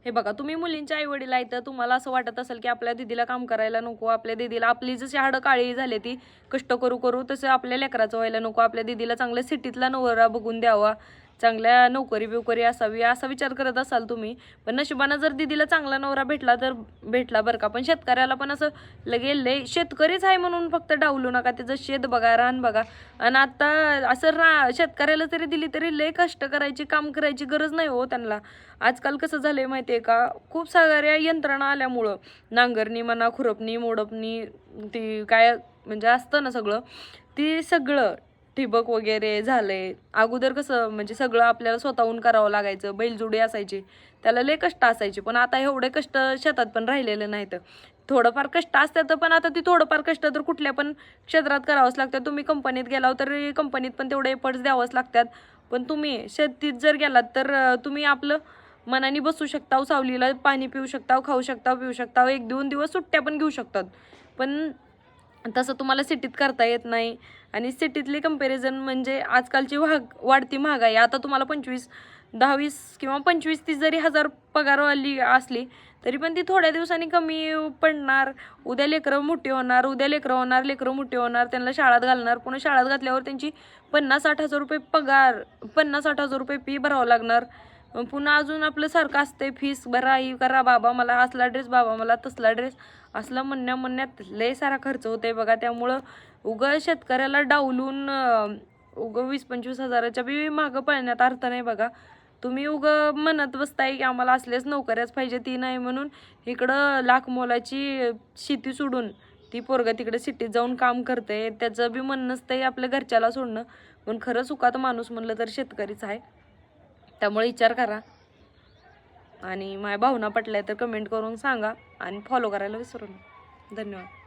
हे बघा, तुम्ही मुलींच्या आई वडील आहे तर तुम्हाला असं वाटत असेल की आपल्या दीदीला काम करायला नको, आपल्या दीदीला आपली जशी हाडं काळी झाली ती कष्ट करू करू तसं आपल्या लेकराचं व्हायला नको, आपल्या दीदीला चांगल्या सिटीतला नवरा बघून द्यावा, चांगल्या नोकरी बिवकरी असावी असा विचार करत असाल तुम्ही. पण नशिबानं जर दीदीला चांगला नवरा भेटला तर भेटला बरं का. पण शेतकऱ्याला पण असं लय शेतकरीच आहे म्हणून फक्त डावलू नका. त्याचं शेत बघा, रान बघा. आणि आता असं शेतकऱ्याला तरी दिली तरी लय कष्ट करायची, काम करायची गरज नाही हो त्यांना. आजकाल कसं झालंय माहिती आहे का, खूप साऱ्या यंत्रणा आल्यामुळं नांगरणी म्हणा, खुरपणी, मोडपणी, ती काय म्हणजे असतं ना सगळं, ती सगळं ठिबक वगैरे झालंय. अगोदर कसं म्हणजे सगळं आपल्याला स्वतःहून करावं लागायचं, बैलजोडी असायची, त्याला लय कष्ट असायचे. पण आता एवढे कष्ट शेतात पण राहिलेले नाहीत. थोडंफार कष्ट असतात पण आता ती थोडंफार कष्ट तर कुठल्या पण क्षेत्रात करावंच लागतं. तुम्ही कंपनीत गेला तर कंपनीत पण तेवढे एफर्ट्स द्यावंच लागतात. पण तुम्ही शेतीत जर गेलात तर तुम्ही आपलं मनाने बसू शकता, सावलीला पाणी पिऊ शकता, खाऊ शकता, पिऊ शकता, 1-2 दिवस सुट्ट्या पण घेऊ शकतात. पण तसं तुम्हाला सिटीत करता येत नाही. आणि सिटीतली कंपॅरिझन म्हणजे आजकालची वाढती महागाई. आता तुम्हाला 25, 10, 20 किंवा 25-30 जरी हजार पगारवाली असली तरी पण ती थोड्या दिवसांनी कमी पडणार. उद्या लेकरं मोठी होणार, लेकरं मोठी होणार, त्यांना शाळेत घालणार. पुन्हा शाळेत घातल्यावर त्यांची 50-60 हजार रुपये पगार, 50-60 हजार रुपये फी भरावं लागणार. पुन्हा अजून आपलं सारखं असते फीस भरा, ही करा, बाबा मला असला ड्रेस, बाबा मला तसला ड्रेस, असलं म्हणण्यात लय सारा खर्च होतोय बघा. त्यामुळं उगं शेतकऱ्याला डावलून उगं 20-25 हजाराच्या बी मागं पळण्यात अर्थ नाही बघा. तुम्ही उगं म्हणत बसताय की आम्हाला असल्याच नोकऱ्याच पाहिजे, ती नाही म्हणून इकडं लाख मोलाची शेती सोडून ती पोरगं तिकडे सिटीत जाऊन काम करते. त्याचं बी मन नसतंय आपल्या घरच्याला सोडणं. पण खरं सुखात माणूस म्हणलं तर शेतकरीच आहे. त्यामुळे विचार करा. आणि माझ्या भावना पटल्या तर कमेंट करून सांगा आणि फॉलो करायला विसरू नका. धन्यवाद.